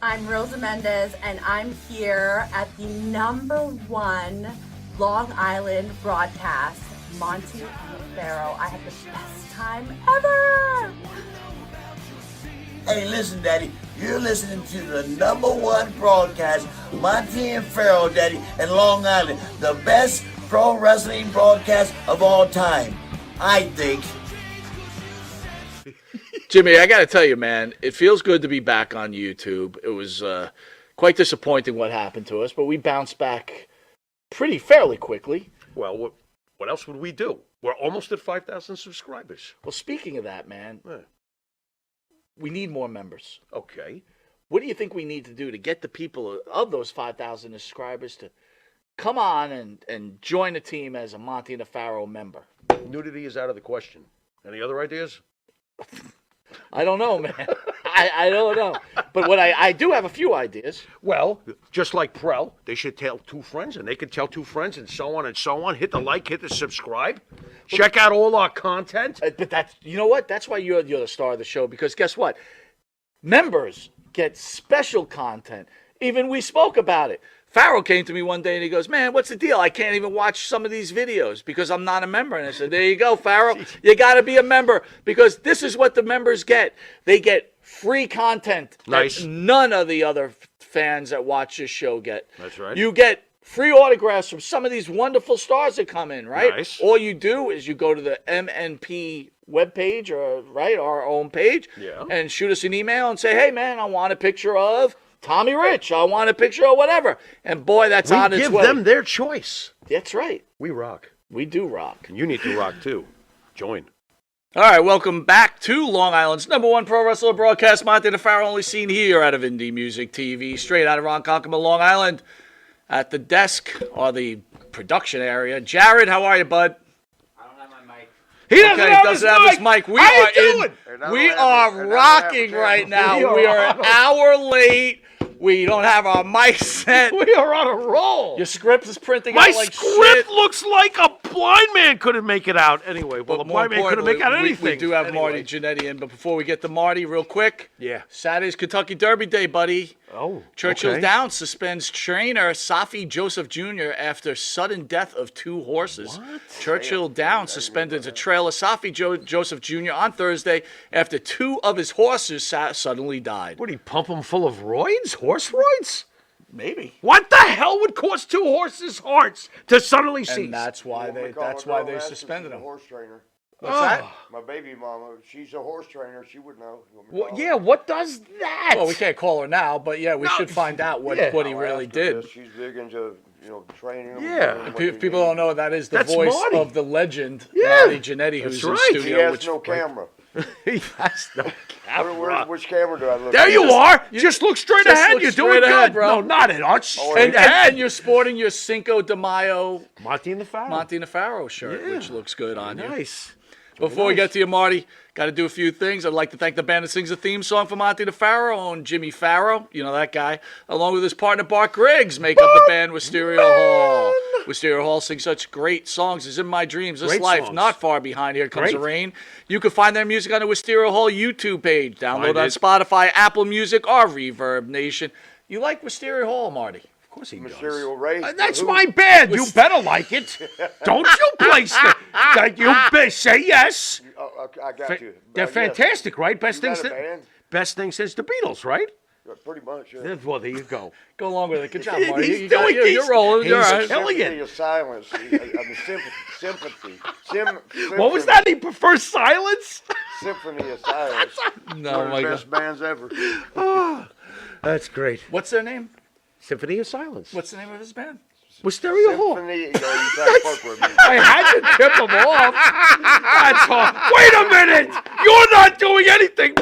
I'm Rosa Mendez, and I'm here at the #1 Long Island broadcast, Monte The Pharaoh. I had the best time ever! Hey, listen, Daddy, you're listening to the #1 broadcast, Monte and Pharaoh, Daddy, in Long Island. The best pro wrestling broadcast of all time, I think. Jimmy, I got to tell you, man, it feels good to be back on YouTube. It was quite disappointing what happened to us, but we bounced back fairly quickly. Well, what else would we do? We're almost at 5,000 subscribers. Well, speaking of that, man, we need more members. Okay. What do you think we need to do to get the people of those 5,000 subscribers to come on and join the team as a Monte the Pharaoh member? Nudity is out of the question. Any other ideas? I don't know, man. I don't know. But what I do have a few ideas. Well, just like Prel, they should tell two friends, and they could tell two friends, and so on and so on. Hit the like, hit the subscribe. Check out all our content. But that's, you know what? That's why you're the star of the show, because guess what? Members get special content. Even we spoke about it. Pharaoh came to me one day and he goes, man, what's the deal? I can't even watch some of these videos because I'm not a member. And I said, there you go, Pharaoh. You got to be a member because this is what the members get. They get free content Nice. that none of the other fans that watch this show get. That's right. You get free autographs from some of these wonderful stars that come in, right? Nice. All you do is you go to the MNP webpage, or right, our own page, and shoot us an email and say, hey, man, I want a picture of Tommy Rich. I want a picture of whatever. And boy, that's on its way. We give them their choice. That's right. We rock. We do rock. And you need to rock, too. Join. All right, welcome back to Long Island's #1 pro wrestler broadcast, Monte the Pharaoh, only seen here out of Indie Music TV, straight out of Ronkonkoma, Long Island. At the desk, or the production area, Jared, how are you, bud? I don't have my mic. He doesn't have his mic. We are rocking right now. We are an hour late. We don't have our mic set. We are on a roll. Your script is printing My out like script shit. looks like a blind man couldn't make it out. Anyway, well, But a more blind man couldn't make out importantly, anything. We do have Anyway. Marty Jannetty in, but before we get to Marty, real quick. Yeah. Saturday's Kentucky Derby Day, buddy. Oh, Churchill okay. Downs suspends trainer Safi Joseph Jr. after sudden death of 2 horses. What? Churchill Downs suspended the trail of Safi Joseph Jr. on Thursday after 2 of his horses suddenly died. What, did he pump them full of roids? Horse roids? Maybe. What the hell would cause 2 horses' hearts to suddenly cease? And that's why they suspended him. Horse trainer. What's that? My baby mama, she's a horse trainer. She would know. Well, yeah, what does that? Well, we can't call her now, but yeah, we should find out what he really did. She's big into, training them. Yeah. People don't know that is the That's voice Marty. of the legend, Yeah. Marty Jannetty, who's That's in right. He studio. has no camera. He has no camera. Which camera do I look There at? you are. Just look straight just ahead. look You're doing straight ahead, good. bro. No, not at us. Oh, Straight And ahead. you're sporting your Cinco de Mayo Monty and the Pharaoh. Monte the Pharaoh shirt, Yeah. which looks good on you. Nice. Before we get to you, Marty, got to do a few things. I'd like to thank the band that sings the theme song for Monte the Pharaoh, and Jimmy Farrow, you know that guy, along with his partner Bart Griggs, make up the band Wisteria Hall. Wisteria Hall sings such great songs as In My Dreams, This Great Life, songs. Not Far Behind, Here Comes the Great. Rain. You can find their music on the Wisteria Hall YouTube page. Download Find on it. Spotify, Apple Music, or Reverb Nation. You like Wisteria Hall, Marty? Of course he does. Material race. That's my band. You better like it. Don't you place it. You say yes. Oh, I got you. They're Yes. fantastic, right? Best You thing got a band? best thing since the Beatles, right? Pretty much. Yeah. Well, there you go. Go along with it. Good job, Marty. He's You got- doing- you're rolling. he's You're all right. killing Symphony it. of silence. I mean, sympathy. What was that? He prefers silence? Symphony of silence. No, One my of the God. best bands ever. That's great. What's their name? Symphony of Silence. What's the name of his band? Wisteria Hall. Symphony. You try to fuck with me. I had to tip him off. That's all. Wait a minute. You're not doing anything.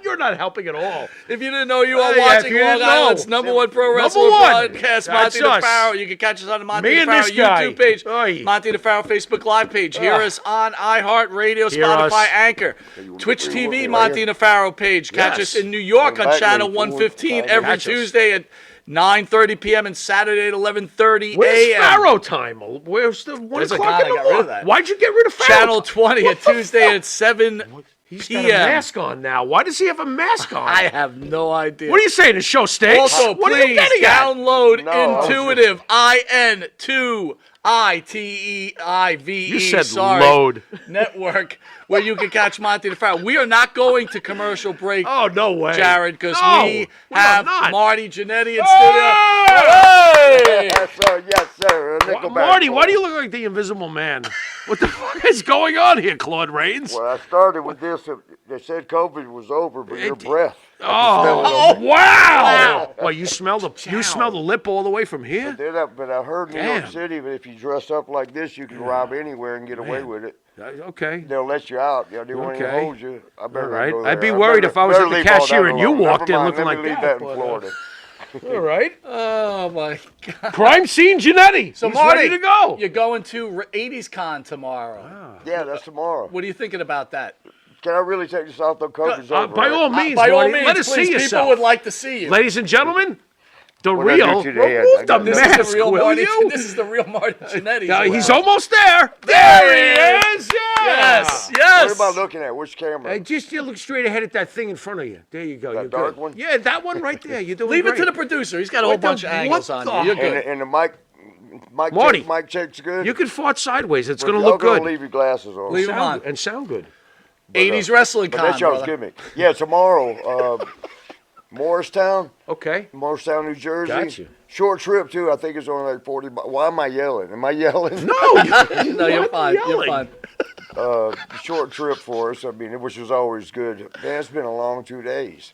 You're not helping at all. If you didn't know, you are Yeah, if watching you Long didn't know. Island's #1 pro Number wrestling one. podcast, That's Monte the us. Pharaoh. You can catch us on the Monte Me the and Pharaoh this guy. YouTube page, Oy. Monte the Pharaoh Facebook Live page. Hear Ugh. us on iHeartRadio, Hear Spotify, us. Anchor, Twitch TV, Monte the Pharaoh page. Catch Yes. us in New York Come on back, channel lady. 115 Catch every us. Tuesday at 9:30 p.m. and Saturday at 11:30 Where's a.m. Pharaoh time? Where's the 1 There's a o'clock guy in the that got rid of morning? that. Why'd you get rid of Pharaoh? Channel 20 at Tuesday at 7 He's got a PM. mask on now. Why does he have a mask on? I have no idea. What are you saying? The show stinks? Also, what are you please getting at? download No. Intuitive, INTUITEIVE. You said sorry, load. Network, where you can catch Monty the Pharaoh. We are not going to commercial break, Oh, no way. Jared, because No, we we are have not. Marty Jannetty in Oh! studio. Hey! Yes, sir. Yes, sir. Nickelback Marty, why boy. do you look like the Invisible Man? What the fuck is going on here, Claude Rains? Well, I started with this. They said COVID was over, but your breath. Oh, wow! Well, you smell the lip all the way from here? But I heard New York Damn. City that if you dress up like this, you can rob anywhere and get away with it. Okay. They'll let you out. They won't even Okay. hold you. I better All not right. go there. I'd be worried if I was better at the leave all cashier that and you alone. walked Never in mind, looking let like me leave that, that in Florida. All right. Oh, my God. Crime Scene Jannetty. So, He's Marty, ready to go. you're going to 80s Con tomorrow. Yeah, that's tomorrow. What are you thinking about that? Can I really take this off? The COVID's over. By right? all means, By all Marty, means, let us please, see people yourself. would like to see you. Ladies and gentlemen, the What I real. do today, Remove I the got This this. is mask, the real will Marty. you? This is the real Marty Jannetty. He's almost there. There he is. Yeah. Yes, What yes. am I looking at? Which camera? Just you look straight ahead at that thing in front of you. There you go. That You're dark good. one? Yeah, that one right there. You're doing Leave great. it to the producer. He's got a whole What the- bunch of angles what on the you. You're and, good. the, and the mic Marty. check's good. You can fart sideways. It's But going to y'all look gonna good. leave your glasses on. Leave 'em on. And sound good. 80s wrestling But con, that's y'all's brother. gimmick. Yeah, tomorrow, Morristown, Okay. New Jersey. Gotcha. Short trip too. I think it's only like 40 miles. Why am I yelling? Am I yelling? No. No, you're fine. You're yelling? fine. Short trip for us. I mean, which was always good. Man, it's been a long 2 days.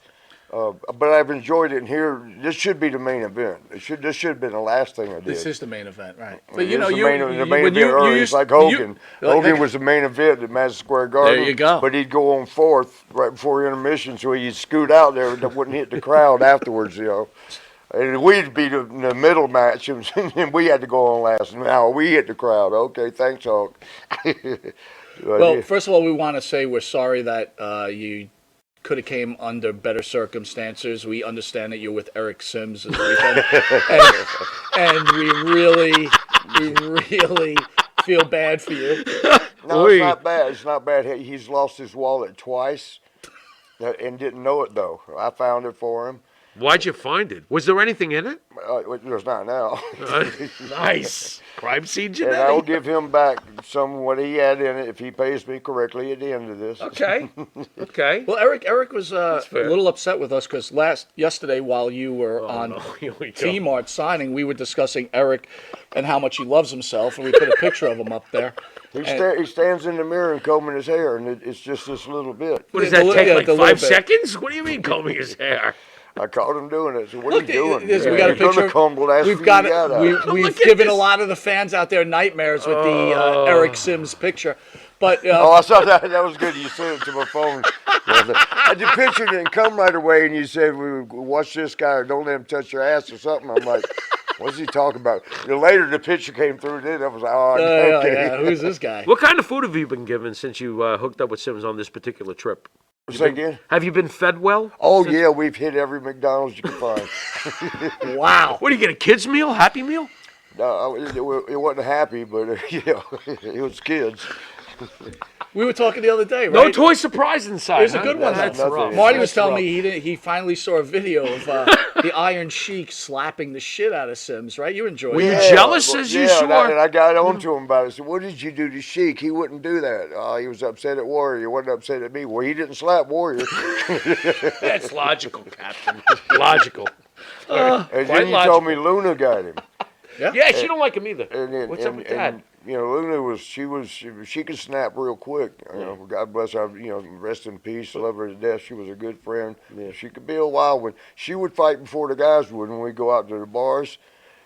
But I've enjoyed it. And here, this should be the main event. This should have been the last thing I did. This is the main event, right? It But you is know, the you main, the main when event early. It's like Hogan. Hogan like- was the main event at Madison Square Garden. There you go. But he'd go on fourth right before intermission, so he'd scoot out there and wouldn't hit the crowd afterwards, you know. And we'd be in the middle match, and we had to go on last. Now we hit the crowd. Okay, thanks, Hulk. Well, first of all, we want to say we're sorry that you could have came under better circumstances. We understand that you're with Eric Sims this weekend, and we really feel bad for you. No, it's not bad. It's not bad. He's lost his wallet twice and didn't know it, though. I found it for him. Why'd you find it? Was there anything in it? There's not now. Nice. Crime Scene And I will Jannetty. give him back some of what he had in it if he pays me correctly at the end of this. Okay. Okay. Well, Eric was a fair. little upset with us because yesterday while you were on Here we go. T-Mart signing, we were discussing Eric and how much he loves himself, and we put a picture of him up there. He stands in the mirror and combing his hair, and it's just this little bit. What does The that li- take, yeah, like the 5 little bit. seccons? What do you mean combing his hair? I caught him doing it. So what Look, are you doing? we got a You're picture. gonna comb the last We've few got you got out. we've Look at given a this. lot of the fans out there nightmares with the Eric Sims picture, but Oh, I saw that. That was good. You sent it to my phone. I just pictured it and come right away, and you said, "Watch this guy, or don't let him touch your ass or something." I'm like, "What's he talking about?" Later, the picture came through. Then I was like, "Oh, okay." yeah, who's this guy? What kind of food have you been given since you hooked up with Sims on this particular trip? Say again? Have you been fed well? Oh yeah, we've hit every McDonald's you can find. Wow. What do you get, a kid's meal? Happy Meal? No, it wasn't happy, but it was kids. We were talking the other day, right? No toy surprise inside. There's a huh? good one. That's though. nothing. Marty was That's telling rough. me he finally saw a video of the Iron Sheik slapping the shit out of Sims, right? You enjoyed Were you it. jealous as you and saw? I got on to him about it. I said, "What did you do to Sheik? He wouldn't do that. He was upset at Warrior. He wasn't upset at me. Well, he didn't slap Warrior." That's logical, Captain. Logical. And Quite then you told me Luna got him. Yeah, she don't like him either. And What's up with that? You know, Luna she could snap real quick. You know, God bless her. You know, rest in peace. Love her to death. She was a good friend. She could be a wild one. She would fight before the guys would when we go out to the bars.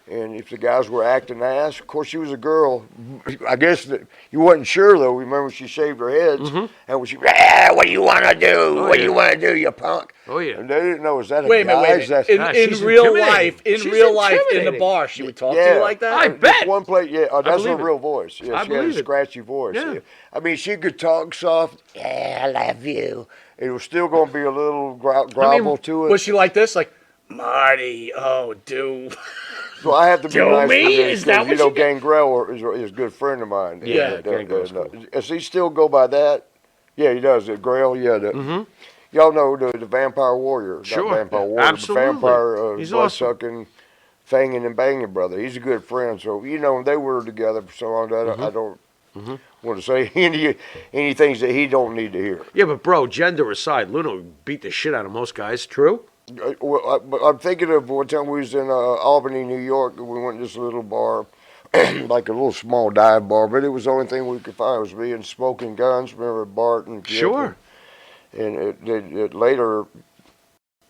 And if the guys were acting ass, of course she was a girl. I guess that you wasn't sure though. Remember she shaved her heads, and when she, what do you want to do? What do you want to do, you punk? Oh, yeah. And they didn't know, is that a Wait a guy? minute, Is that- In she's real intimidating. life, She's in the intimidating. bar, she would talk to Yeah. you like that? I bet. One plate, yeah. Oh, that's her believe it. real voice. Yeah, I she had a believe it. scratchy voice. Yeah. Yeah. I mean, she could talk soft. Yeah, I love you. It was still going to be a little grovel to it. Was she like this? Like, Marty, oh, dude. So I have to be Do nice me? to this Is that because, what you Gangrel is a good friend of mine. Yeah, And, Gangrel's cool. does he still go by that? Yeah, he does. The Grail, yeah. Y'all know the Vampire Warrior. Not Sure. Vampire Warrior, Absolutely. the Vampire He's awesome. blood-sucking, fanging and banging brother. He's a good friend. So, they were together for so long that I don't want to say any things that he don't need to hear. Yeah, but bro, gender aside, Luna beat the shit out of most guys. True? But I'm thinking of one time we was in Albany, New York, and we went to this little bar, like a little small dive bar, but it was the only thing we could find. It was me and Smoking Guns. Remember Bart and Kip? Sure. And it later,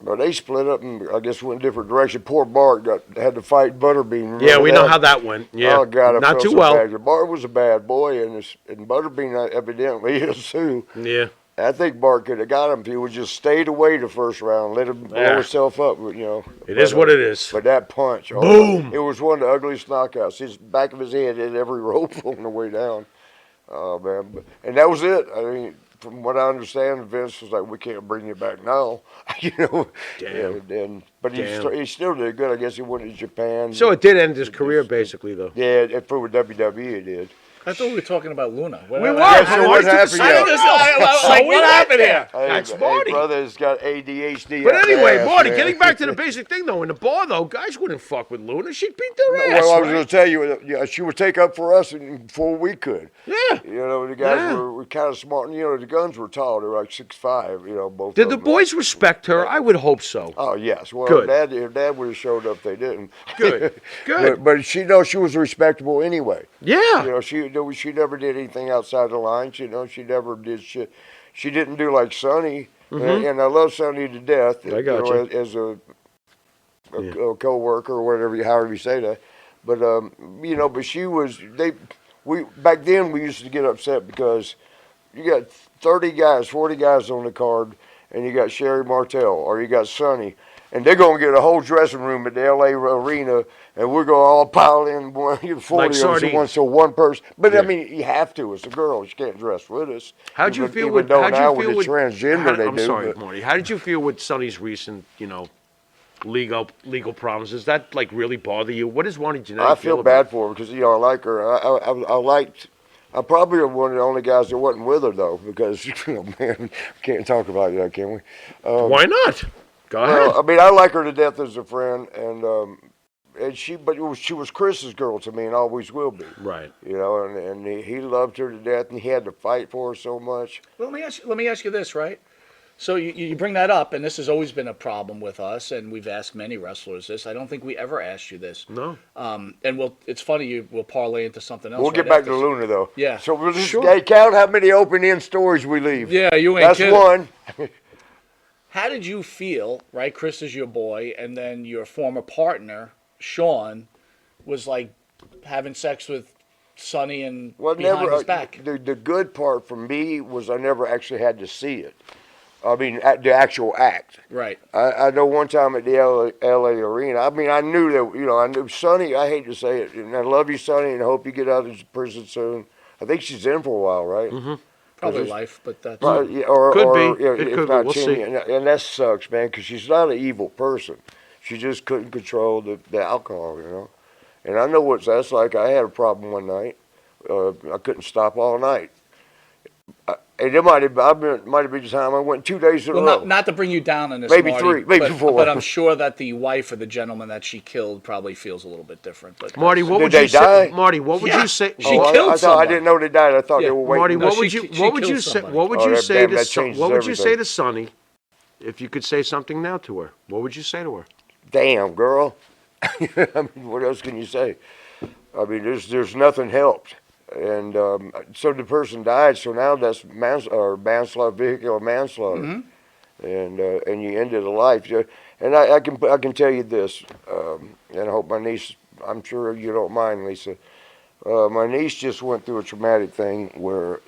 but they split up and I guess went in a different direction. Poor Bart had to fight Butterbean. Remember Yeah, we know that? how that went. Yeah. Oh God, I not felt too so well. bad. Bart was a bad boy, and Butterbean evidently is too. Yeah. I think Bart could have got him if he would just stayed away the first round, let him blow himself up. It is what it is. But that punch, Boom! It was one of the ugliest knockouts. His back of his head hit every rope on the way down. Oh man! And that was it. I mean, from what I understand, Vince was like, "We can't bring you back now." Damn. But he still did good. I guess he went to Japan. So it did end his career, basically, though. Yeah, for WWE it did. I thought we were talking about Luna. We were. so what happened? What happened here? That's Hey, Marty. brother's got ADHD. But up the anyway, ass, Marty, man. getting back to the basic thing, though, in the bar, though, guys wouldn't fuck with Luna. She'd beat their ass, Well, I was right? going to tell you, she would take up for us before we could. Yeah. The guys Yeah. were kind of smart. And, the guns were tall. They were like 6'5", both Did of the them. boys respect her? I would hope so. Oh, yes. Well, Good. If Dad would have showed up, they didn't. Good. Good. But she was respectable anyway. Yeah. She never did anything outside the lines. She never did shit. She didn't do like Sonny. And I love Sonny to death. I got you. As a co-worker or whatever, however you say that. But but she was. Back then we used to get upset because you got 30 guys, 40 guys on the card, and you got Sherry Martel or you got Sonny, and they're gonna get a whole dressing room at the LA Arena, and we're gonna all pile in 40 Like of sardines. us, so one person. But Yeah. I mean, you have to. It's a girl. She can't dress with us. How'd you Even- feel even with? though How'd now you feel with with the transgender they I'm do? sorry, but- Marty. How did you feel with Sonny's recent, legal problems? Does that like really bother you? What does Marty Jannetty I feel about bad for her because I like her. I probably am one of the only guys that wasn't with her though, because man, can't talk about that, can we? Why not? Go ahead. Well, I mean, I like her to death as a friend, and she was Chris's girl to me, and always will be. Right. And he loved her to death, and he had to fight for her so much. Well, let me ask you this, right? So you bring that up, and this has always been a problem with us, and we've asked many wrestlers this. I don't think we ever asked you this. No. And it's funny, we'll parlay into something else. We'll right get back after. to Luna though. Yeah. So we'll just Sure. count how many open-end stories we leave. Yeah, you ain't That's kidding. one. How did you feel, right? Chris is your boy, and then your former partner, Sean, was like having sex with Sonny and behind his back. The good part for me was I never actually had to see it. I mean, the actual act. Right. I know one time at the LA Arena, I mean, I knew that, I knew Sonny, I hate to say it, and I love you, Sonny, and I hope you get out of prison soon. I think she's in for a while, right? Mm-hmm. Probably life, but that's... Or Could be. yeah, It if could be. not We'll 10 see. years. And that sucks, man, because she's not an evil person. She just couldn't control the alcohol, And I know what that's like. I had a problem one night. I couldn't stop all night. And it might have been the time I went 2 days in a row. Well, not to bring you down on this, Maybe Marty, three, maybe but, four. But I'm sure that the wife or the gentleman that she killed probably feels a little bit different. But Marty, what Did would they you say? die? Marty, what would Yeah. you say? She I killed thought I somebody. didn't know they died. I thought Yeah. they were waiting. Marty, No, what she would you killed what would you say? somebody. What would Oh, you that- say damn, to that Son- changes What would you say everything. to Sonny if you could say something now to her? What would you say to her? Damn, girl. I mean, what else can you say? I mean, there's nothing helped. And so the person died. So now that's manslaughter, vehicular manslaughter, and you ended a life. And I can tell you this, and I hope my niece. I'm sure you don't mind, Lisa. My niece just went through a traumatic thing where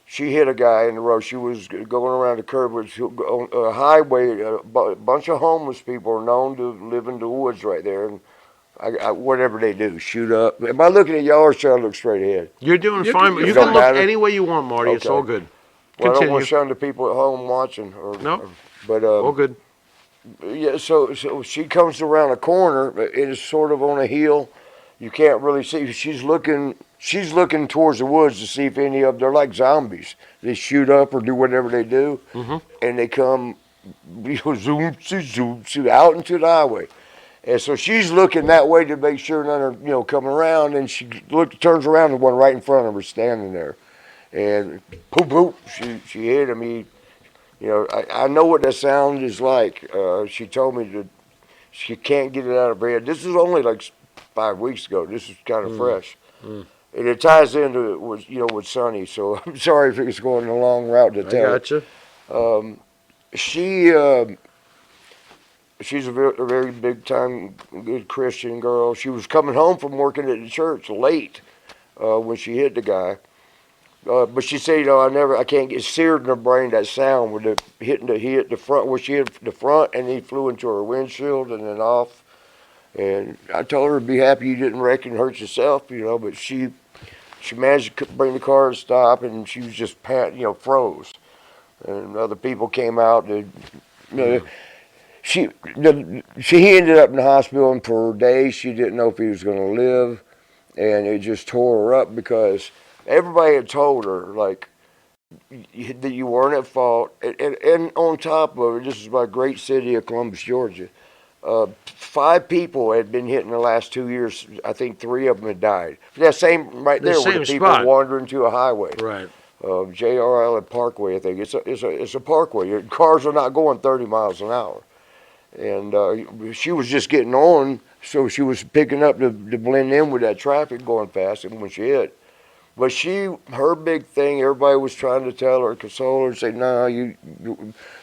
she hit a guy in the road. She was going around the curb on a highway. A bunch of homeless people are known to live in the woods right there, and whatever they do, shoot up. Am I looking at y'all or should I look straight ahead? You're doing You're fine. doing- You It don't can look matter. any way you want, Marty. It's Okay. all good. Well, I don't want Continue. to shun the people at home watching. No. But All good. yeah, so she comes around a corner. It is sort of on a hill. You can't really see. She's looking she's looking towards the woods to see if any of they're like zombies. They shoot up or do whatever they do, and they come, zoom, zoom, zoom, out into the highway. And so she's looking that way to make sure none are, coming around. And she turns around, and one right in front of her standing there, and poop, poop, she hit him. I know what that sound is like. She told me that she can't get it out of bed. This is only like 5 weeks ago. This is kind of fresh. And it ties into it with Sonny. So I'm sorry if it's going a long route to tell. I gotcha. She's a very big time good Christian girl. She was coming home from working at the church late when she hit the guy. But she said, I can't get seared in her brain that sound with he hit the front, where she hit the front, and he flew into her windshield and then off. And I told her to be happy you didn't wreck and hurt yourself, but she managed to bring the car to stop, and she was just froze. And other people came out. He ended up in the hospital, and for days she didn't know if he was going to live, and it just tore her up because everybody had told her that you weren't at fault. And on top of it, this is my great city of Columbus, Georgia. 5 people had been hit in the last 2 years. I think 3 of them had died. That same right there, where the people wandering to a highway. Right. J.R. Allen Parkway, I think it's a parkway. Cars are not going 30 miles an hour. And she was just getting on, so she was picking up to blend in with that traffic going fast, and when she hit. But her big thing, everybody was trying to tell her, console her, say, no,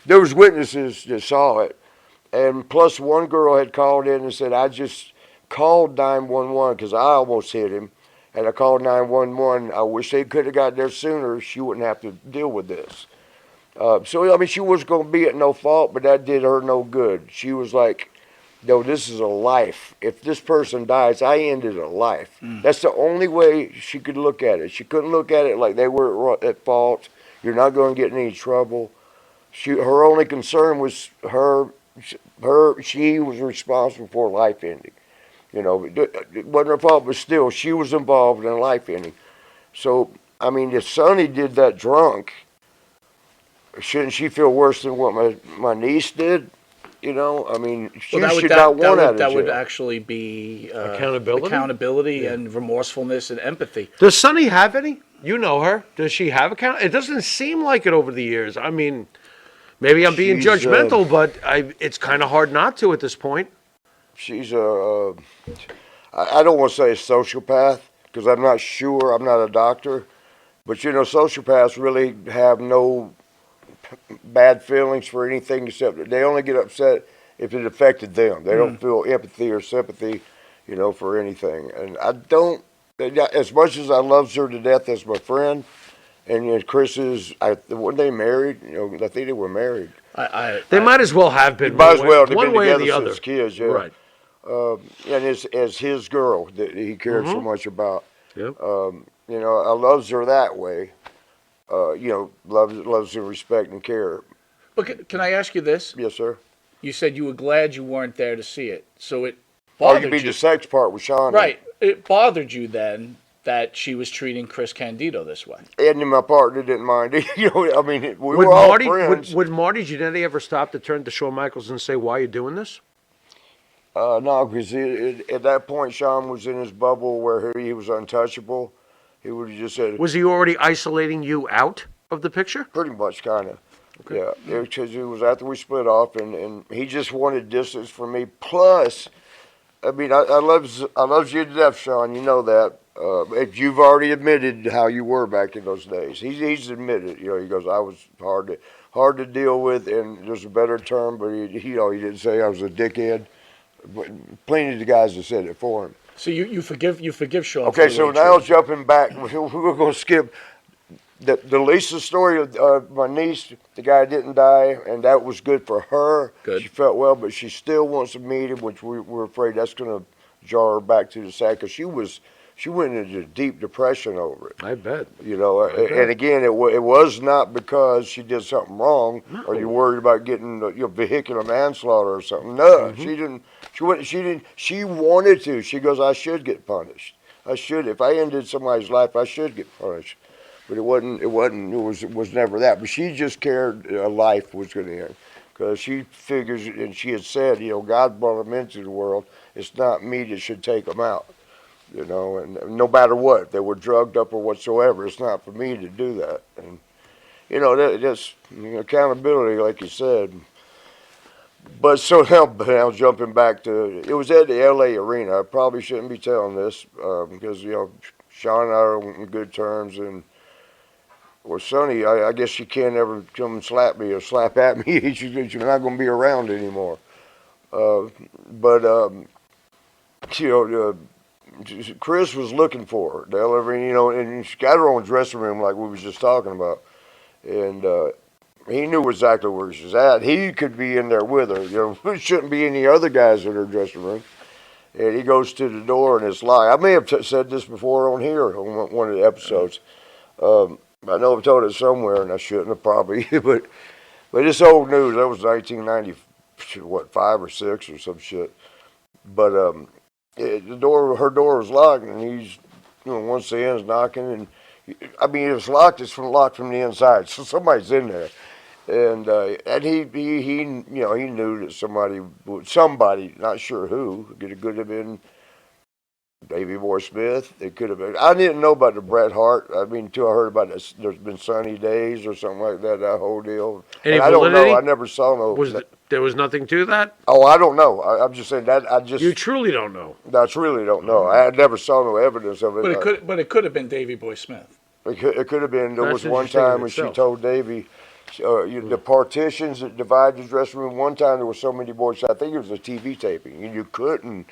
there was witnesses that saw it. And plus one girl had called in and said, I just called 911 because I almost hit him. And I called 911. I wish they could have got there sooner. She wouldn't have to deal with this. She was going to be at no fault, but that did her no good. She was like, no, this is a life. If this person dies, I ended a life. That's the only way she could look at it. She couldn't look at it like they were at fault. You're not going to get in any trouble. Her only concern was she was responsible for life ending. It wasn't her fault, but still, she was involved in life ending. So, if Sonny did that drunk, shouldn't she feel worse than what my niece did? She should not want out of jail. That would actually be accountability and remorsefulness and empathy. Does Sonny have any? You know her. Does she have account? It doesn't seem like it over the years. Maybe I'm being judgmental, but it's kind of hard not to at this point. She's I don't want to say a sociopath because I'm not sure. I'm not a doctor. But, sociopaths really have no bad feelings for anything except that they only get upset if it affected them. They don't feel empathy or sympathy, for anything. And I don't, as much as I love her to death as my friend, and Chris weren't they married? I think they were married. They might as well have been. Might as well. They've one been way or together the other. since kids, yeah. Right. And as his girl that he cared so much about. Yep. I loves her that way. Loves her respect and care. But can I ask you this? Yes, sir. You said you were glad you weren't there to see it, so it bothered you mean the sex part with Sean? Right. It bothered you then that she was treating Chris Candido this way. And my partner didn't mind. We were all friends. Would Marty Jannetty ever stop to turn to Shawn Michaels and say, "Why are you doing this"? No, because at that point, Sean was in his bubble where he was untouchable. He would have just said... Was he already isolating you out of the picture? Pretty much, kind of. Okay. Yeah, because it was after we split off, and he just wanted distance from me. Plus, I love you to death, Sean. You know that. You've already admitted how you were back in those days. He's admitted. He goes, I was hard to deal with, and there's a better term, but he didn't say I was a dickhead. But plenty of the guys have said it for him. So you forgive Sean. Okay, so now jumping back, we're going to skip the Lisa story of my niece. The guy didn't die, and that was good for her. Good. She felt well, but she still wants to meet him, which we're afraid that's going to jar her back to the side because she went into deep depression over it. I bet. And again, it was not because she did something wrong, or you're worried about getting vehicular manslaughter or something. No, she didn't. She wanted to. She goes, I should get punished. I should. If I ended somebody's life, I should get punished. But it was never that. But she just cared a life was going to end. Because she figures, and she had said, God brought them into the world. It's not me that should take them out. And no matter what, if they were drugged up or whatsoever, it's not for me to do that. And, that's accountability, like you said. But so now jumping back to, it was at the L.A. Arena. I probably shouldn't be telling this because, Sean and I are on good terms. And, well, Sonny, I guess she can't ever come and slap me or slap at me. She's not going to be around anymore. Chris was looking for her. The L.A. Arena, and she got her own dressing room like we was just talking about. And he knew exactly where she was at. He could be in there with her. There shouldn't be any other guys in her dressing room. And he goes to the door and it's locked. I may have said this before on here on one of the episodes. I know I've told it somewhere and I shouldn't have probably. but it's old news. That was 1990, 5 or 6 or some shit. But her door was locked and he's, once the end's knocking and it's locked. It's locked from the inside, so somebody's in there, and he knew that somebody, not sure who, it could have been Davey Boy Smith. It could have been. I didn't know about the Bret Hart. Until I heard about this, there's been Sunny Days or something like that. That whole deal. Any and I don't validity? know. I never saw no. There was nothing to that? Oh, I don't know. I'm just saying that. You truly don't know. I truly don't know. I never saw no evidence of it. But it could have been Davy Boy Smith. It could have been. There That's was one time when she told Davey, the partitions that divide the dressing room. One time there were so many boys. I think it was a TV taping, and you couldn't,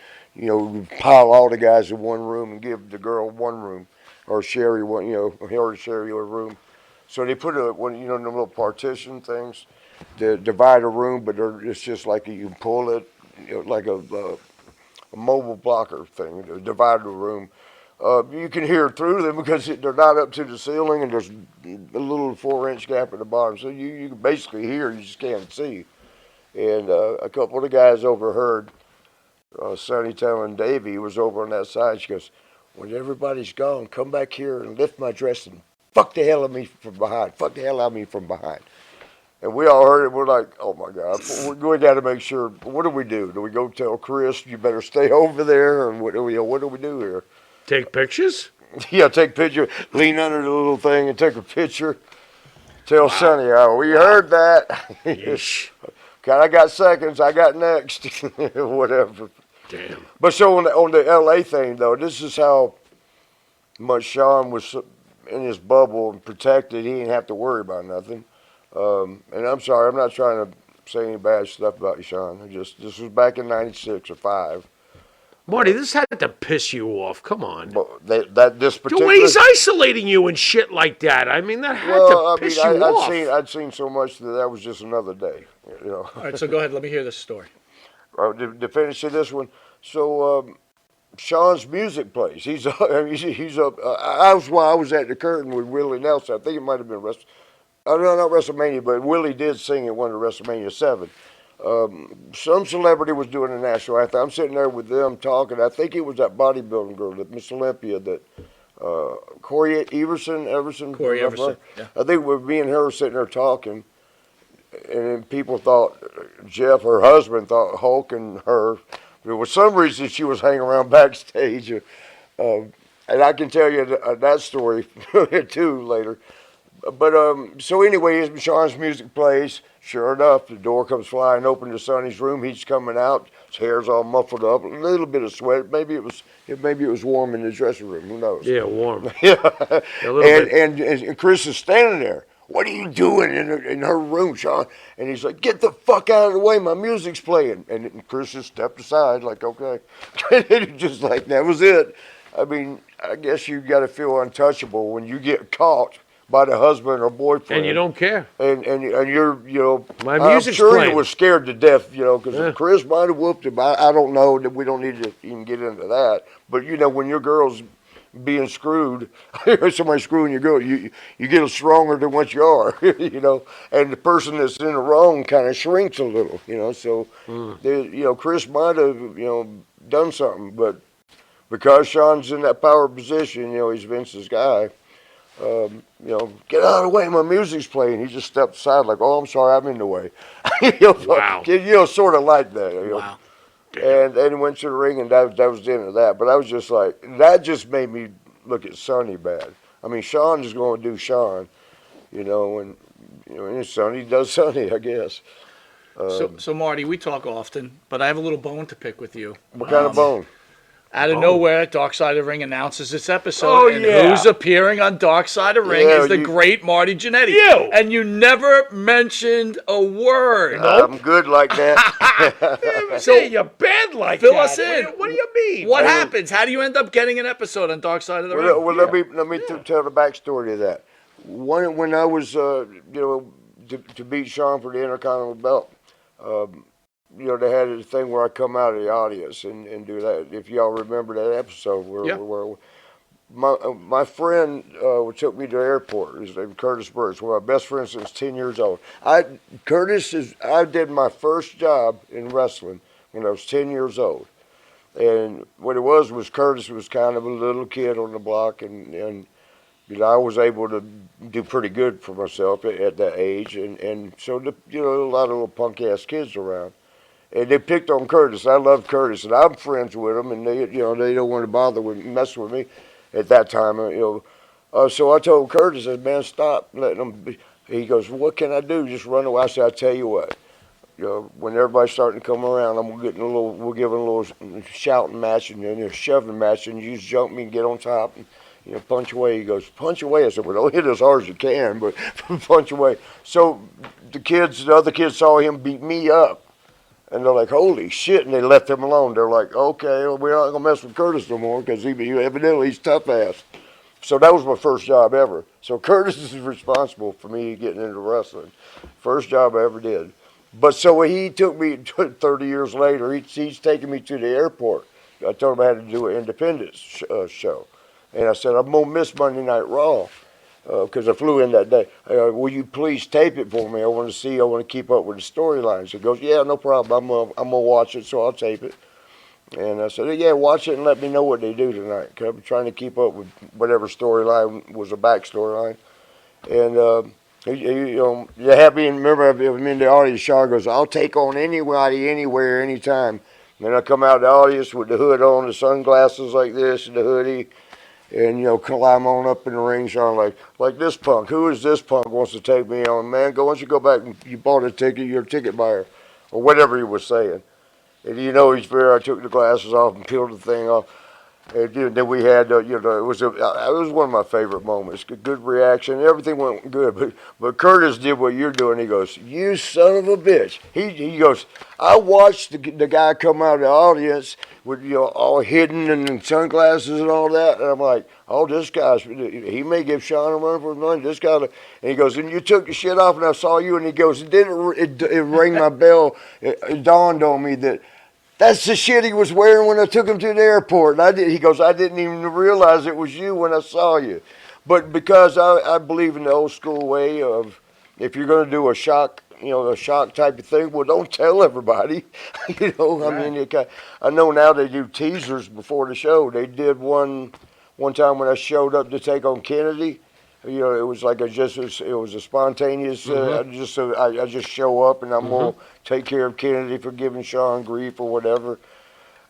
pile all the guys in one room and give the girl one room, or Sherry one, her or Sherry a room. So they put them little partition things to divide a room, but it's just like you can pull it, like a mobile blocker thing to divide the room. You can hear through them because they're not up to the ceiling and there's a little 4-inch gap at the bottom. So you can basically hear, you just can't see. And a couple of the guys overheard Sonny telling Davey, he was over on that side, she goes, when everybody's gone, come back here and lift my dress and fuck the hell out of me from behind. Fuck the hell out of me from behind. And we all heard it. We're like, oh, my God. We got to make sure. What do we do? Do we go tell Chris, you better stay over there? Or what do we do here? Take pictures? Yeah, take a picture. Lean under the little thing and take a picture. Tell Sonny, we heard that. God, I got seconds. I got next. Whatever. Damn. But so on the L.A. thing, though, this is how much Sean was in his bubble and protected. He didn't have to worry about nothing. And I'm sorry, I'm not trying to say any bad stuff about you, Sean. This was back in 96 or 5. Marty, this had to piss you off. Come on. This particular... The way he's isolating you and shit like that. That had to piss you off. I'd seen so much that was just another day. All right, so go ahead. Let me hear this story. To finish this one, so Sean's music plays. He's up. I was at the curtain with Willie Nelson. I think it might have been not WrestleMania, but Willie did sing at one of WrestleMania 7. Some celebrity was doing the national anthem. I'm sitting there with them talking. I think it was that bodybuilding girl, that Miss Olympia, that Corey Everson. Corey Everson. Yeah. I think me and her sitting there talking, and then people thought Jeff, her husband, thought Hulk and her. There was some reason she was hanging around backstage, and I can tell you that story too later. But so anyway, Sean's music plays. Sure enough, the door comes flying open to Sonny's room. He's coming out. His hair's all muffled up. A little bit of sweat. Maybe it was warm in the dressing room. Who knows? Yeah, warm. Yeah. A little bit. And Chris is standing there. What are you doing in her room, Sean? And he's like, get the fuck out of the way. My music's playing. And Chris just stepped aside like, okay. Just like, that was it. I guess you got to feel untouchable when you get caught by the husband or boyfriend. And you don't care. And you're, my music's I'm sure playing. You were scared to death, because Chris might have whooped him. I don't know. That we don't need to even get into that. But, when your girl's being screwed, somebody screwing your girl, you get stronger than what you are, and the person that's in the wrong kind of shrinks a little, so, Chris might have, done something, but because Sean's in that power position, he's Vince's guy. Get out of the way, my music's playing. He just stepped aside like, oh, I'm sorry, I'm in the way. Wow. Sort of like that. Wow. And he went to the ring, and that was the end of that. But I was just like, that just made me look at Sonny bad. I mean, Sean is going to do Sean, and Sonny does Sonny, I guess. So Marty, we talk often, but I have a little bone to pick with you. What kind of bone? Out of nowhere, Dark Side of the Ring announces this episode, Oh, and yeah. who's appearing on Dark Side of the Ring is the great Marty Jannetty. You! And you never mentioned a word. I'm good like that. So Hey, you're bad like fill that. us in. What do you mean? What happens? How do you end up getting an episode on Dark Side of the Ring? Well, let me tell the backstory to that. When I was, to beat Sean for the Intercontinental belt, they had a thing where I come out of the audience and do that. If y'all remember that episode where my friend took me to the airport. His name Curtis Burks, one of my best friends since 10 years old. I did my first job in wrestling when I was 10 years old. And what it was Curtis was kind of a little kid on the block, and I was able to do pretty good for myself at that age, and so a lot of little punk ass kids around. And they picked on Curtis. I love Curtis, and I'm friends with him, and they don't want to bother with messing with me at that time. So I told Curtis, I said, man, stop letting them be. He goes, well, what can I do? Just run away. I said, I tell you what, when everybody's starting to come around, we're giving a little shouting match and then a shoving match, and you just jump me and get on top and punch away. He goes, punch away. I said, well, don't hit as hard as you can, but punch away. So the other kids saw him beat me up. And they're like, holy shit, and they left him alone. They're like, okay, well, we're not going to mess with Curtis no more because evidently he's tough ass. So that was my first job ever. So Curtis is responsible for me getting into wrestling. First job I ever did. But so he took me 30 years later, he's taking me to the airport. I told him I had to do an independence show. And I said, I'm going to miss Monday Night Raw. Because I flew in that day. Will you please tape it for me? I want to keep up with the storylines. He goes, yeah, no problem. I'm gonna watch it, so I'll tape it. And I said, yeah, watch it and let me know what they do tonight. Because I'm trying to keep up with whatever storyline was a back storyline. And you have me, remember, I'm in the audience, Sean goes, I'll take on anybody, anywhere, anytime. And then I come out of the audience with the hood on, the sunglasses like this, and the hoodie. And, climb on up in the ring, Sean, like this punk. Who is this punk wants to take me on? Man, why don't you go back and you bought a ticket, you're a ticket buyer. Or whatever he was saying. And he's fair. I took the glasses off and peeled the thing off. And then we had, it was one of my favorite moments. Good reaction. Everything went good. But Curtis did what you're doing. He goes, you son of a bitch. He goes, I watched the guy come out of the audience with, all hidden and sunglasses and all that. And I'm like, oh, this guy's, he may give Sean a run for his money. This guy, and he goes, and you took the shit off and I saw you. And he goes, it rang my bell. It dawned on me that that's the shit he was wearing when I took him to the airport. And he goes, I didn't even realize it was you when I saw you. But because I believe in the old school way of, if you're going to do a shock type of thing, well, don't tell everybody. Right. I mean, I know now they do teasers before the show. They did one time when I showed up to take on Kennedy. It was like it was a spontaneous. I just show up and I'm gonna take care of Kennedy for giving Sean grief or whatever.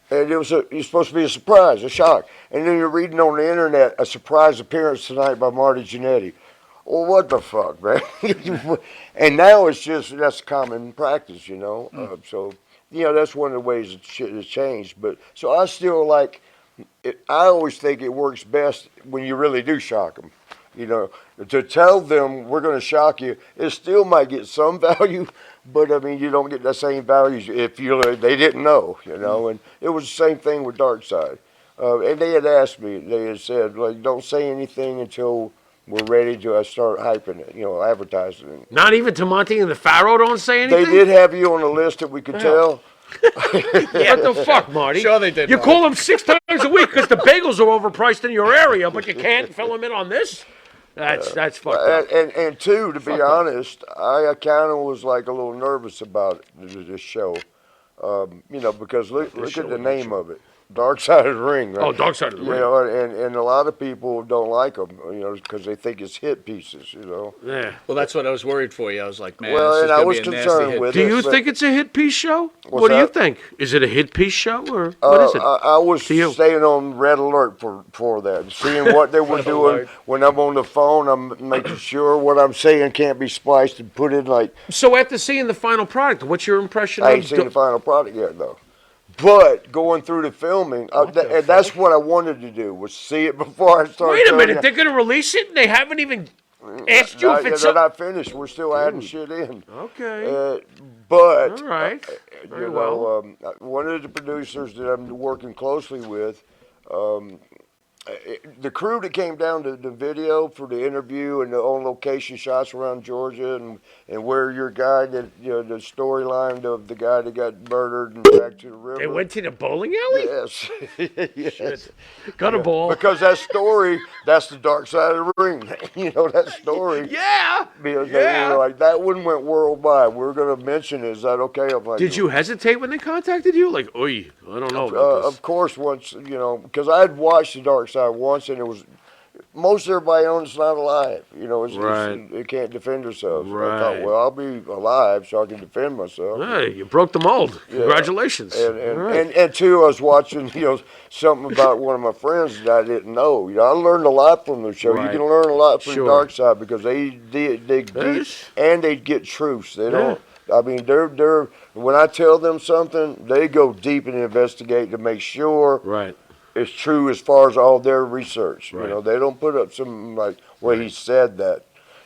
And it's supposed to be a surprise, a shock. And then you're reading on the internet a surprise appearance tonight by Marty Jannetty. Well, what the fuck, man? And now that's common practice, So that's one of the ways that shit has changed. But so I still like. I always think it works best when you really do shock them. To tell them we're going to shock you, it still might get some value, but I mean, you don't get the same values if they didn't know, and it was the same thing with Dark Side. And they had asked me, they had said, don't say anything until we're ready to start hyping it, advertising it. Not even to Monte and the Pharaoh don't say anything? They did have you on the list that we could tell. What the fuck, Marty? Sure they did. You Marty. call them 6 times a week because the bagels are overpriced in your area, but you can't fill them in on this? That's fucked up. And two, to be honest, I kind of was like a little nervous about this show, because look at the name of it. Dark Side of the Ring. Right? Oh, Dark Side of the You Ring. know, and a lot of people don't like them, you know, because they think it's hit pieces, you know. Yeah. Well, that's what I was worried for you. I was like, man, Well, this is and I gonna was be a nasty concerned hit. with Do it. you but- think it's a hit piece show? What's What do you that? think? Is it a hit piece show or what is it? I was to you? staying on red alert for that, seeing what they were Red doing. alert. When I'm on the phone, I'm making sure what I'm saying can't be spliced and put in like. So after seeing the final product, what's your impression I of ain't seen the final product yet though. But going through the filming, and that's what I wanted to do was see it before I started. Wait a telling minute, you. they're going to release it and they haven't even asked you Not if yet, it's they're not finished. We're still adding shit in. Okay. But All right. Very you well. know, one of the producers that I'm working closely with, the crew that came down to the video for the interview and the on location shots around Georgia and where your guy that the storyline of the guy that got murdered and back to the river. They went to the bowling alley? Yes, yes. Got a ball. Because that story, that's the Dark Side of the Ring. You know that story. Yeah. Because Yeah. they were like that one went worldwide. We're gonna mention it. Is that okay? I'm like, Did you hesitate when they contacted you? Like, oi, I don't know about this. Of course, once because I had watched the Dark Side once, and it was most everybody on it's not alive. You know, it can't defend themselves. So I thought, Right. well, I'll be alive so I can defend myself. Hey, you broke the mold. Congratulations. And, All right. and two, I was watching, something about one of my friends that I didn't know. I learned a lot from the show. Right. You can learn a lot from Sure. the Dark Side because they dig deep Yes. and they get truths. They don't. I mean, they're when I tell them something, they go deep and investigate to make sure Right. it's true as far as all their research. Right. They don't put up something like, well, he said that.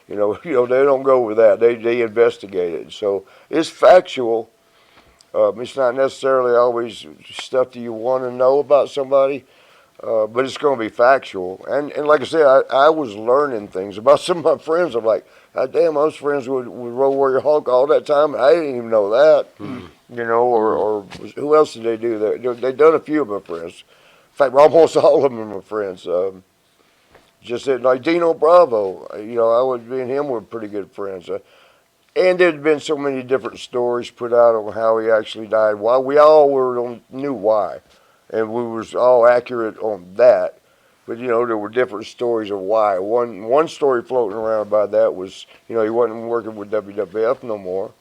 They don't go with that. They investigate it. So it's factual. It's not necessarily always stuff that you want to know about somebody, but it's going to be factual. And like I said, I was learning things about some of my friends. I'm like, God damn, I was friends with Road Warrior Hulk all that time. I didn't even know that. Or who else did they do that? They done a few of my friends. In fact, almost all of them are my friends. Just like Dino Bravo, me and him were pretty good friends. And there'd been so many different stories put out on how he actually died. Why we all knew why, and we was all accurate on that. But there were different stories of why. One story floating around about that was he wasn't working with WWF no more.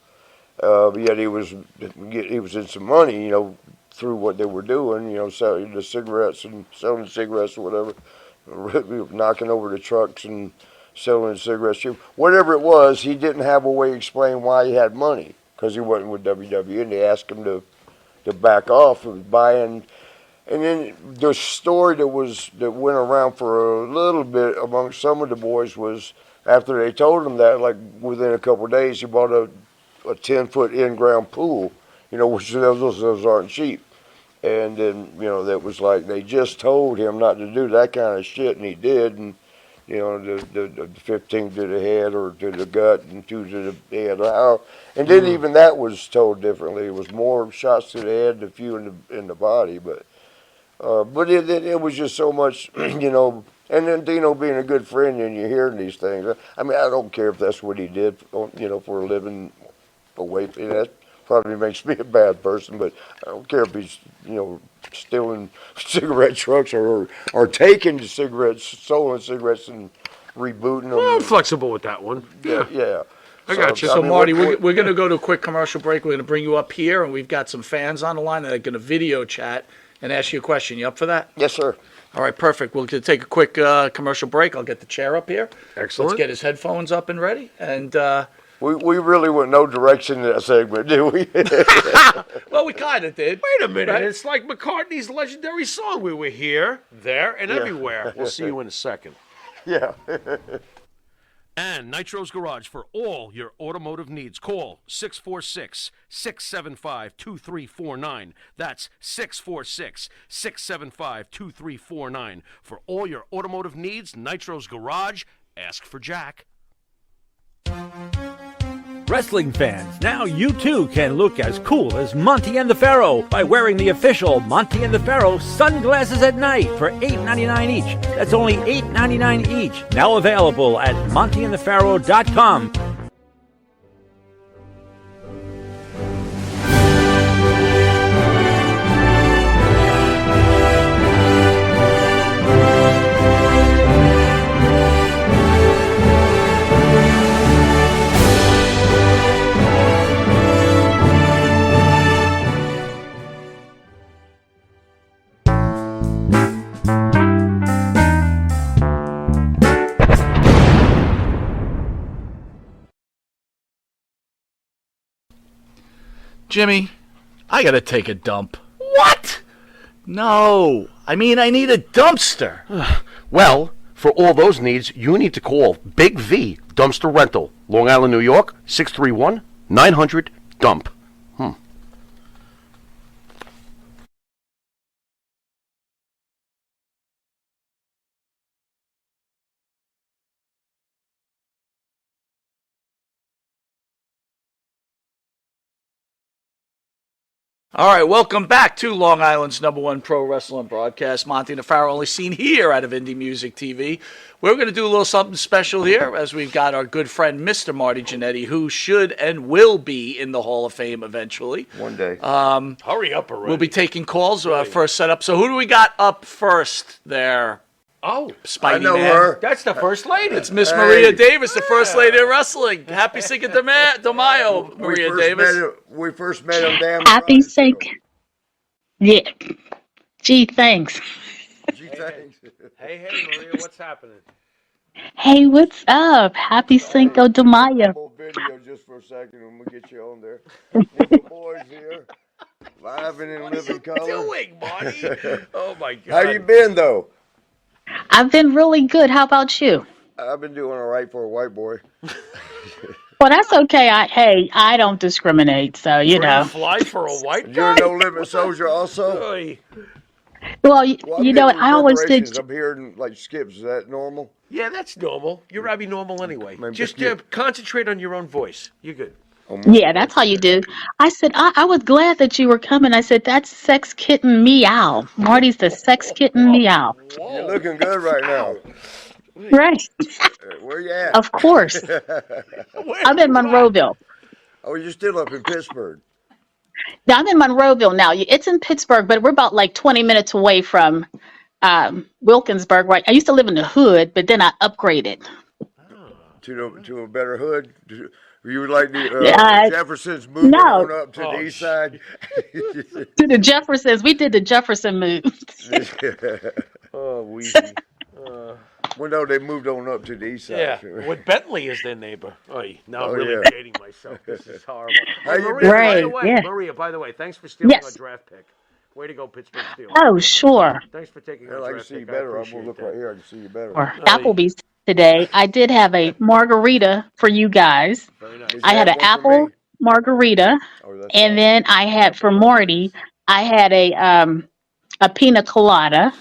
Yet he was in some money through what they were doing. Selling the cigarettes and selling cigarettes or whatever, knocking over the trucks and selling cigarettes. Whatever it was, he didn't have a way to explain why he had money because he wasn't with WWE, and they asked him to back off of buying. And then the story that went around for a little bit among some of the boys was after they told him that, like within a couple of days, he bought a 10-foot in-ground pool, which those aren't cheap. And then, that was like they just told him not to do that kind of shit, and he did. And, the 15 to the head or to the gut and 2 to the head. And then even that was told differently. It was more shots to the head, a few in the body. But it was just so much, And then Dino being a good friend, and you're hearing these things. I mean, I don't care if that's what he did, for a living away. That probably makes me a bad person, but I don't care if he's, stealing cigarette trucks or taking the cigarettes, stolen cigarettes, and rebooting them. Well, I'm flexible with that one. Yeah. I got you. So, mean, Marty, we're going to go to a quick commercial break. We're going to bring you up here, and we've got some fans on the line that are going to video chat and ask you a question. You up for that? Yes, sir. All right, perfect. We'll take a quick commercial break. I'll get the chair up here. Excellent. Let's get his headphones up and ready. And we really went no direction in that segment, did we? well, we kind of did. Wait a minute. Right? It's like McCartney's legendary song. We were here, there, and everywhere. We'll see you in a second. Yeah. And Nitro's Garage for all your automotive needs. Call 646-675-2349. That's 646-675-2349. For all your automotive needs, Nitro's Garage. Ask for Jack. Wrestling fans, now you too can look as cool as Monty and the Pharaoh by wearing the official Monty and the Pharaoh sunglasses at night for $8.99 each. That's only $8.99 each. Now available at montyandthepharaoh.com. Jimmy, I gotta take a dump. What? No, I mean I need a dumpster. Well, for all those needs, you need to call Big V Dumpster Rental, Long Island, New York, 631-900-DUMP. All right, welcome back to Long Island's #1 pro wrestling broadcast. Monte The Pharaoh, only seen here out of Indie Music TV. We're going to do a little something special here as we've got our good friend, Mr. Marty Jannetty, who should and will be in the Hall of Fame eventually. One day. Hurry up already. We'll be taking calls first setup. So who do we got up first there? Oh, Spidey I know man. her. that's the first lady. It's Miss Maria Davis, the first lady of wrestling. Happy Cinco de Mayo, Maria Davis. We first met on damn. Happy Cinco. Yeah. Gee, thanks. Gee, thanks. Hey, Maria, what's happening? Hey, what's up? Happy Cinco de Mayo. More video just for a second, and we'll get you on there. The boys here, live and in living color. Doing, Marty? Oh my God. How you been though? I've been really good. How about you? I've been doing all right for a white boy. Well, that's okay. I don't discriminate, so you know. Fly for a white You're guy? a no-limit soldier also? Oy. Well, Well, you I'm know what? getting I always did. reverberations. I'm hearing like skips. Is that normal? Yeah, that's normal. You're Abby normal anyway. Maybe Just you- concentrate on your own voice. You're good. Yeah, that's how you do. I said, I was glad that you were coming. I said, that's Sex Kitten Meow. Marty's the Sex Kitten Meow. You're looking good right now. Right. Where you at? Of course. I'm in Monroeville. Oh, you're still up in Pittsburgh. Now, I'm in Monroeville now. It's in Pittsburgh, but we're about like 20 minutes away from Wilkinsburg. Right? I used to live in the hood, but then I upgraded. To a better hood. You would like the Jeffersons moving no. on up to the east side? To the Jeffersons. We did the Jefferson move. Oh, we. Well, no, they moved on up to the east side. Yeah, with Bentley as their neighbor. Oy, now I'm Oh, really yeah. dating myself. This is horrible. How you Maria, been? by the Right, way, yeah. Maria, by the way, thanks for stealing Yes. our draft pick. Way to go, Pittsburgh Steelers. Oh, sure. Thanks for taking Well, our I can draft see you pick. better. I I'm going to look appreciate right here. I can see you better. Or Applebee's today. I did have a margarita for you guys. Very nice. Is I had that an one for apple me? margarita, Oh, that's and then I had for Marty, I had a pina colada,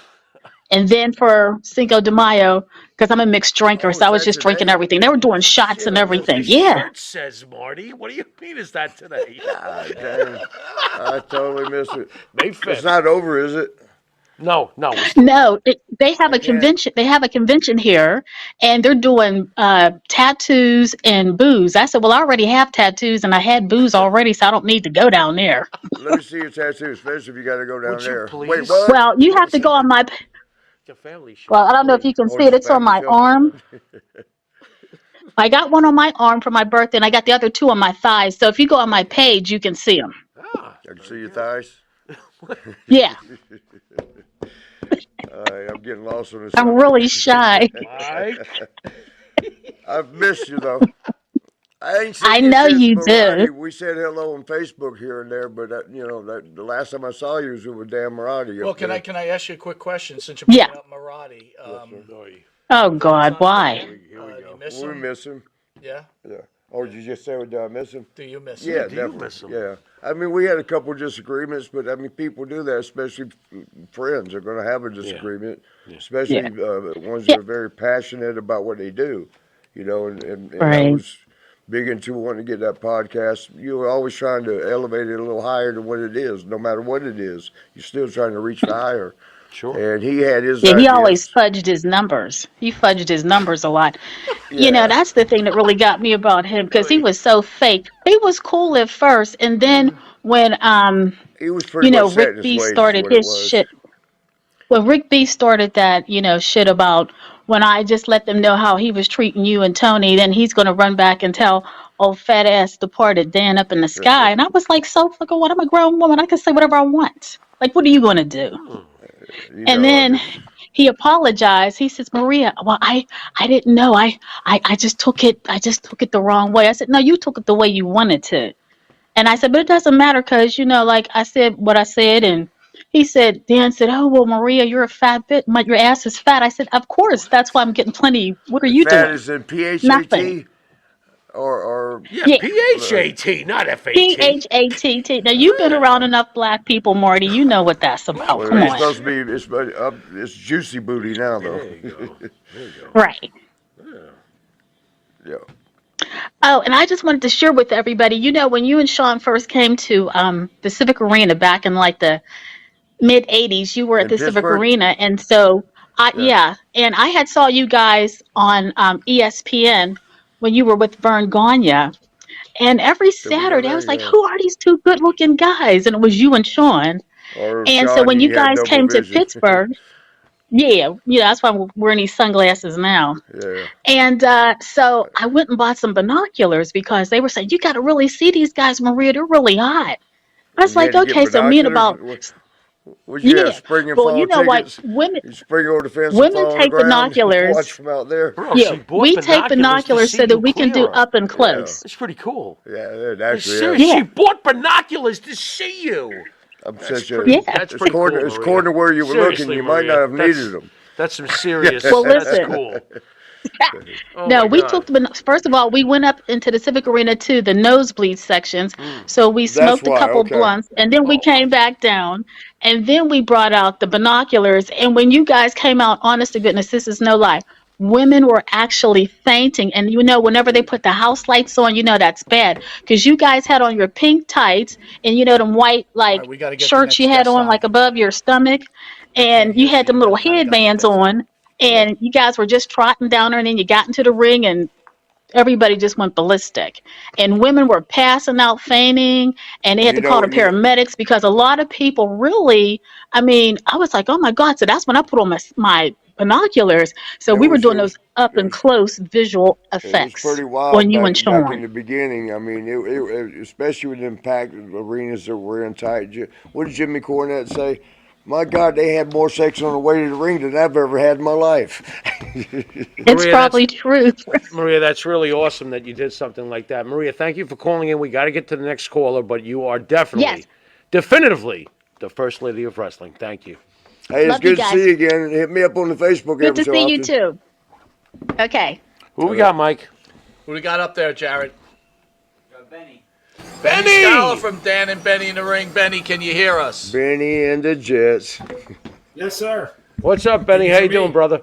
and then for Cinco de Mayo, because I'm a mixed drinker, Oh, so I was is that just drinking today? everything. They were doing shots and everything. This Yeah. shirt says Marty. What do you mean is that today? God damn. I totally missed it. May 5th. It's not over, is it? No. No, they have a convention. They have a convention here, and they're doing tattoos and booze. I said, well, I already have tattoos, and I had booze already, so I don't need to go down there. Let me see your tattoo, especially if you got to go down Would you there. please? Wait, what? Well, you have to go on my. Your family show. Well, I don't know if you can Oh, see it. It's on my family show. arm. I got one on my arm for my birthday, and I got the other two on my thighs. So if you go on my page, you can see them. Ah, I can see your thighs. Yeah, I'm getting lost on this. I'm really shy. Mike. I've missed you though. I ain't seen I you know since you Maradi. do. We said hello on Facebook here and there, but the last time I saw you was with Dan Maradi. Well, up there. can I ask you a quick question since you're Yeah. bringing up Maradi? Oh God, why? You miss We him? miss him. Yeah. Yeah. Oh, did you just say did I miss him? Do you miss Yeah, him? do you definitely. miss him? Yeah. I mean, we had a couple of disagreements, but I mean, people do that, especially friends are going to have a disagreement, especially ones that are very passionate about what they do, and I Right. was big into wanting to get that podcast. You're always trying to elevate it a little higher than what it is, no matter what it is. You're still trying to reach higher. Sure. And he had his Yeah, he ideas. always fudged his numbers. He fudged his numbers a lot. You know, that's the thing that really got me about him because he was so fake. He was cool at first, and then when He was pretty much set in Rick his B ways, is started what it his was. shit. When Rick B started that, shit about when I just let them know how he was treating you and Tony, then he's gonna run back and tell old fat ass departed Dan up in the sky. And I was like, so fucking what? I'm a grown woman. I can say whatever I want. Like, what are you gonna do? And then he apologized. He says, Maria, well, I didn't know. I just took it the wrong way. I said, no, you took it the way you wanted to. And I said, but it doesn't matter because, like I said what I said. And Dan said, oh, well, Maria, you're a fat bit. Your ass is fat. I said, of course. That's why I'm getting plenty. What are you Fat doing? is in Nothing. PHAT or Yeah, Yeah. PHAT, not FAT. PHATT. Now, you've been around enough black people, Marty. You know what that's about. well, Come it's on. supposed to be it's juicy booty now though. There you go. There you go. Right. Yeah. Oh, and I just wanted to share with everybody, when you and Sean first came to the Civic Arena back in like the mid 80s, you were at In the Civic Pittsburgh? Arena. And so, and I had saw you guys on ESPN when you were with Vern Gagne. And every Did we go Saturday, I there? was like, Yeah. who are these two good looking guys? And it was you and Sean. Or And so Sean, when he you had guys double came to vision. Pittsburgh, that's why I'm wearing these sunglasses now. Yeah. And so I went and bought some binoculars because they were saying, you got to really see these guys, Maria. They're really hot. I was You like, had to get okay, so me and about, binoculars? Would you have spring and well, fall you know what? tickets? Women, You spring over the fence and women fall on the take ground and binoculars. watch from out there. Bro, she bought We take to binoculars see so that you we can do clearer. up and close. It's pretty cool. Yeah, it actually Seriously, is. Yeah. she bought binoculars to see you. I'm such a, Yeah. That's it's pretty corner, cool, it's Maria. corner where you were Seriously, looking. You might Maria, not have that's- needed them. That's some serious. Well, That's listen. cool. Oh No, my we God. took first of all, we went up into the Civic Arena to the nosebleed sections. So we That's smoked a why, couple okay. blunts and then we came back down and then we brought out the binoculars. And when you guys came out, honest to goodness, this is no lie. Women were actually fainting. And whenever they put the house lights on, that's bad. Because you guys had on your pink tights and them white right, we gotta get the shirts next you had guest on on. like above your stomach. And you had them little headbands on. And you guys were just trotting down there, and then you got into the ring, and everybody just went ballistic. And women were passing out, fainting, and they had to call the paramedics because a lot of people really, I was like, oh my God. So that's when I put on my binoculars. So we were doing those up and close visual effects It was pretty wild on you and back in Sean. the beginning. It especially with them packed arenas that were in tight. What did Jimmy Cornette say? My God, they had more sex on the way to the ring than I've ever had in my life. It's Maria, probably true. Maria, that's really awesome that you did something like that. Maria, thank you for calling in. We got to get to the next caller, but you are definitely, definitively, the first lady of wrestling. Thank you. Hey, it's Love you good to guys. see you again. Hit me up on the Facebook Good every to so see often. you too. Okay. Who we got, Mike? Who we got up there, Jared? Benny. Benny Scala from Dan and Benny in the Ring. Benny, can you hear us? Benny and the Jets. Yes, sir. What's up, Benny? How you doing, brother?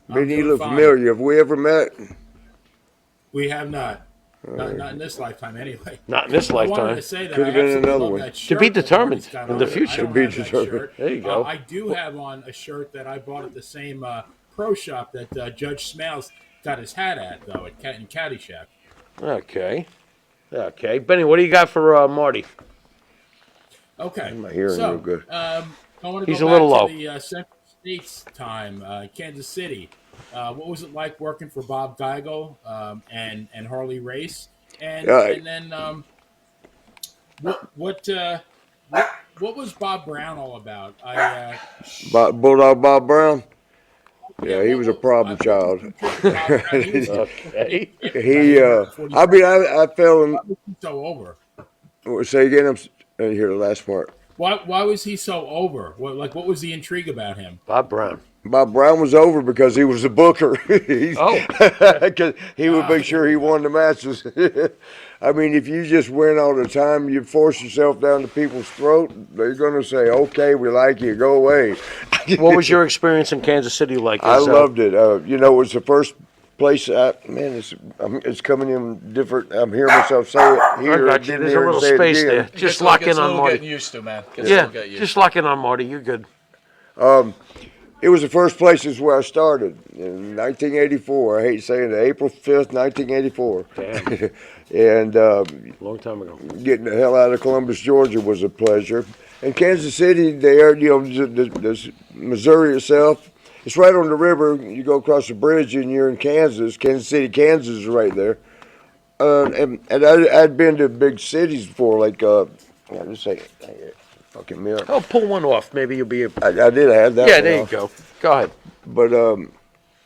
Benny, you doing look fine. familiar. Have we ever met? We have not. Not in this lifetime, anyway. Not in this I wanted lifetime. to say that Could I have been absolutely another love one. that To shirt be that determined Marty's got in on. the future. I don't To be have that determined. shirt. There you go. I do have on a shirt that I bought at the same pro shop that Judge Smales got his hat at, though, in Caddyshack. Okay. Okay. Benny, what do you got for Marty? Okay. I'm not hearing so, real good. I want to He's go a little back low. to the Central States time, Kansas City. What was it like working for Bob Geigel and Harley Race? And then what was Bob Brown all about? Bulldog Bob Brown? Yeah, he was a problem child. Okay. I fell in. So over. Say again, I didn't hear the last part. Why was he so over? What was the intrigue about him? Bob Brown. Bob Brown was over because he was a booker. Oh. Because he would make sure he won the matches. If you just win all the time, you force yourself down to people's throat, they're going to say, okay, we like you, go away. What was your experience in Kansas City like? I loved it. It was the first place. It's coming in different. I'm hearing myself say it here. I got you. There's a little space there. Just lock in on Marty. Getting used to, man. Just lock in on Marty. You're good. It was the first places where I started in 1984. I hate saying it, April 5th, 1984. Damn. And Long time ago. getting the hell out of Columbus, Georgia was a pleasure. And Kansas City, there, the Missouri itself, it's right on the river. You go across the bridge and you're in Kansas. Kansas City, Kansas is right there. And I'd been to big cities before, like, let's say, fucking me up. Oh, pull one off. Maybe you'll be. I did have that. Yeah, one there off. you go. Go ahead. But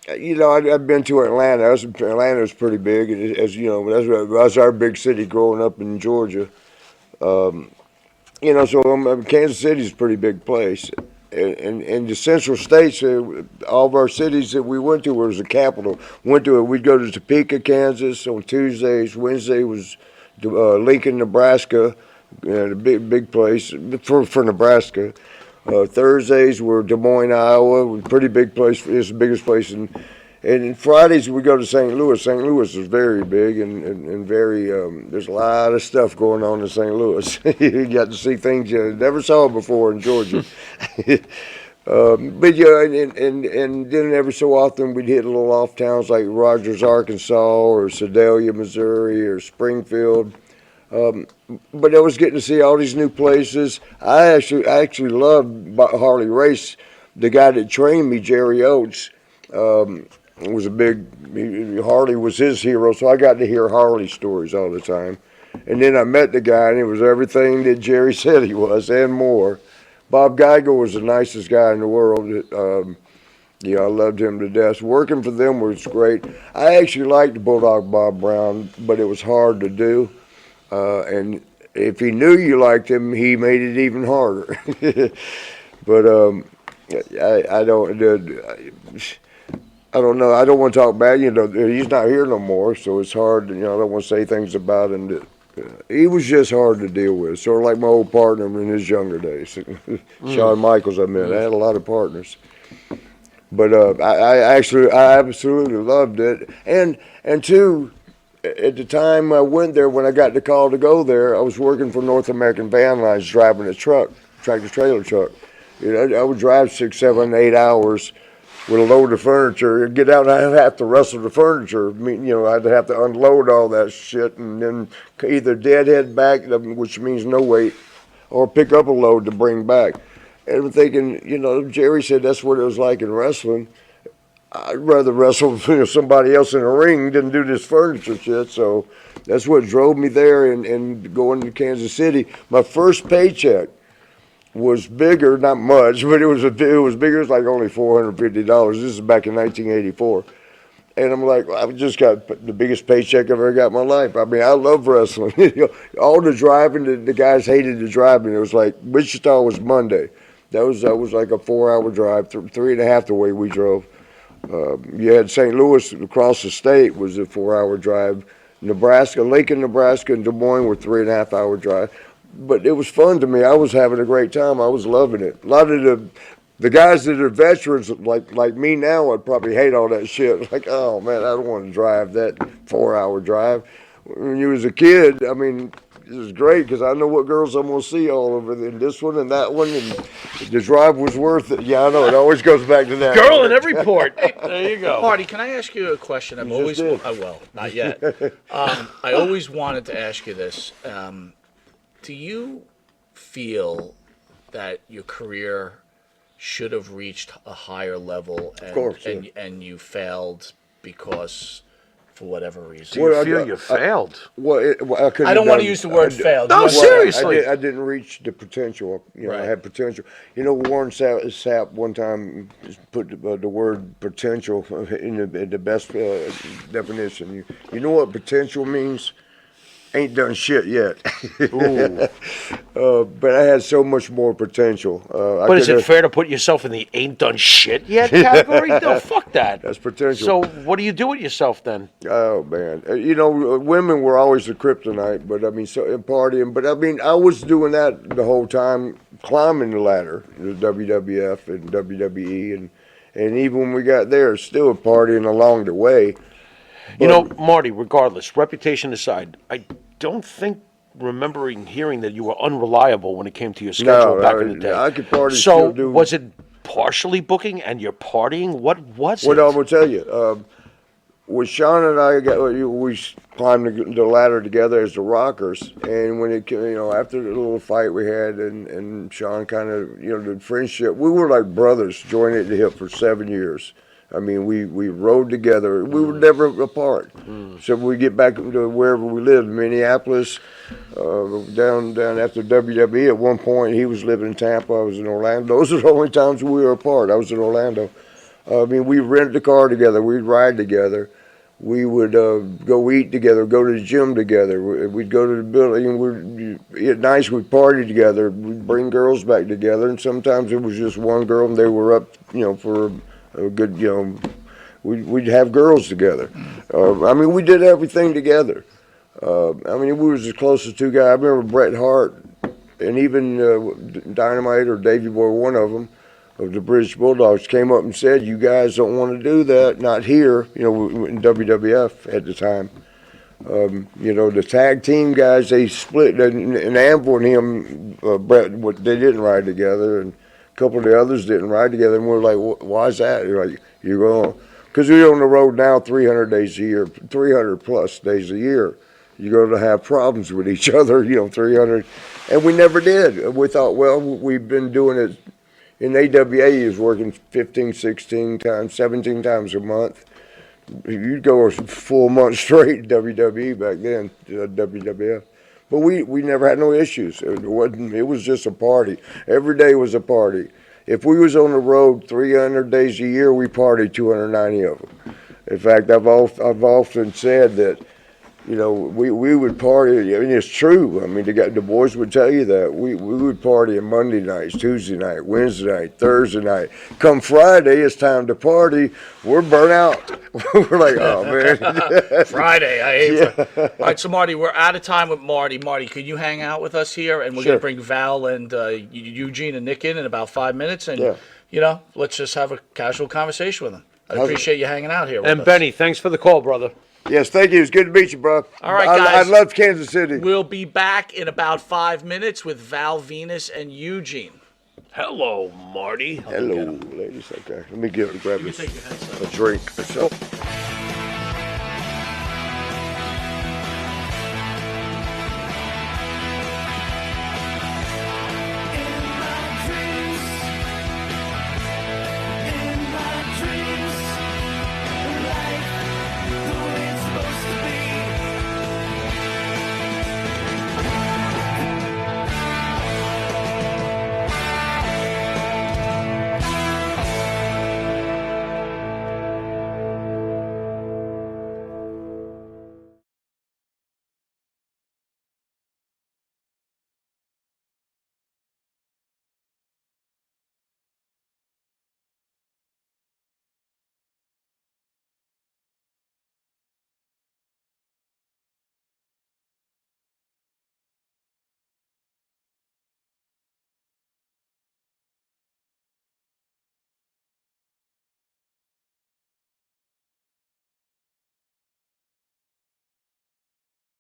I'd been to Atlanta. Atlanta was pretty big, as you know. That was our big city growing up in Georgia. You know, so Kansas City's a pretty big place. And the central states, all of our cities that we went to was the capital. We'd go to Topeka, Kansas on Tuesdays. Wednesday was Lincoln, Nebraska, a big place for Nebraska. Thursdays were Des Moines, Iowa, a pretty big place. It's the biggest place. And Fridays we go to St. Louis. St. Louis is very big and very. There's a lot of stuff going on in St. Louis. You got to see things you never saw before in Georgia. But yeah, and then every so often we'd hit little off towns like Rogers, Arkansas, or Sedalia, Missouri, or Springfield. But I was getting to see all these new places. I actually loved Harley Race. The guy that trained me, Jerry Oates. Was Harley was his hero, so I got to hear Harley stories all the time. And then I met the guy, and it was everything that Jerry said he was and more. Bob Geigel was the nicest guy in the world. I loved him to death. Working for them was great. I actually liked Bulldog Bob Brown, but it was hard to do. And if he knew you liked him, he made it even harder. But I don't know. I don't want to talk bad. He's not here no more, so it's hard. I don't want to say things about him. He was just hard to deal with. Sort of like my old partner in his younger days, Shawn Michaels. I had a lot of partners, but I absolutely loved it. And two, at the time I went there, when I got the call to go there, I was working for North American Van Lines, driving a tractor trailer truck. I would drive 6, 7, 8 hours. With a load of furniture, get out and I'd have to wrestle the furniture. I'd have to unload all that shit and then either deadhead back, which means no weight, or pick up a load to bring back. And I'm thinking, Jerry said that's what it was like in wrestling. I'd rather wrestle somebody else in a ring than do this furniture shit. So that's what drove me there and going to Kansas City. My first paycheck was bigger, not much, but it was bigger. It was like only $450. This is back in 1984, and I'm like, I just got the biggest paycheck I've ever got in my life. I love wrestling. All the driving, the guys hated the driving. It was like Wichita was Monday. That was like a 4-hour drive, 3.5 the way we drove. You had St. Louis across the state was a 4-hour drive. Lincoln, Nebraska, and Des Moines were 3.5-hour drive. But it was fun to me. I was having a great time. I was loving it. A lot of the guys that are veterans, like me now, would probably hate all that shit. Like, oh, man, I don't want to drive that 4-hour drive. When you was a kid, it was great because I know what girls I'm going to see all over in this one and that one. And the drive was worth it. Yeah, I know. It always goes back to that. Girl in every port. There you go. Marty, can I ask you a question? Not yet. I always wanted to ask you this. Do you feel that your career should have reached a higher level of course, and you failed because for whatever reason? Do you feel you failed? I don't want to use the word failed. No, seriously. I didn't reach the potential. Right. I had potential. Warren Sapp one time put the word potential in the best definition. You know what potential means? Ain't done shit yet. But I had so much more potential. But is it fair to put yourself in the ain't done shit yet category? No, fuck that. That's potential. So what do you do with yourself then? Oh, man. Women were always the kryptonite, but partying. But I was doing that the whole time, climbing the ladder, the WWF and WWE. And even when we got there, still partying along the way. Marty, regardless, reputation aside, I don't think remembering hearing that you were unreliable when it came to your schedule back in the day. I could party. So was it partially booking and you're partying? What was it? Well, I'm going to tell you. With Sean and I, we climbed the ladder together as the Rockers. And when after the little fight we had and Sean kind of, the friendship, we were like brothers, joined at the hip for 7 years. We rode together. We were never apart. So we get back to wherever we lived, Minneapolis, down after WWE. At one point, he was living in Tampa. I was in Orlando. Those are the only times we were apart. I was in Orlando. We rented a car together. We'd ride together. We would go eat together, go to the gym together. We'd go to the building. At nights we'd party together. We'd bring girls back together, and sometimes it was just one girl, and they were up, for a good, we'd have girls together. We did everything together. We was as close as two guys. I remember Bret Hart and even Dynamite or Davey Boy, one of them, of the British Bulldogs, came up and said, "You guys don't want to do that, not here." In WWF at the time. The tag team guys, they split, and Anvil and him, Bret, they didn't ride together, and a couple of the others didn't ride together, and we're like, "Why is that?" You're like, "You're going," because we're on the road now 300 days a year, 300 plus days a year. You're going to have problems with each other, 300, and we never did. We thought, well, we've been doing it. In AWA, he was working 15, 16 times, 17 times a month. You'd go a full month straight in WWE back then, WWF. But we never had no issues. It was just a party. Every day was a party. If we was on the road 300 days a year, we partied 290 of them. In fact, I've often said that, we would party. It's true. The boys would tell you that. We would party on Monday nights, Tuesday night, Wednesday night, Thursday night. Come Friday, it's time to party. We're burnt out. We're like, oh, man. Friday, I hate it. All right, so Marty, we're out of time with Marty. Marty, could you hang out with us here? And we're going to bring Val and Eugene and Nick in about 5 minutes. And, let's just have a casual conversation with them. I appreciate you hanging out here with us. And Benny, thanks for the call, brother. Yes, thank you. It's good to meet you, bro. All right, guys. I love Kansas City. We'll be back in about 5 minutes with Val Venis and Eugene. Hello, Marty. Hello, ladies. Okay, let me grab You can take your headset. a drink or something.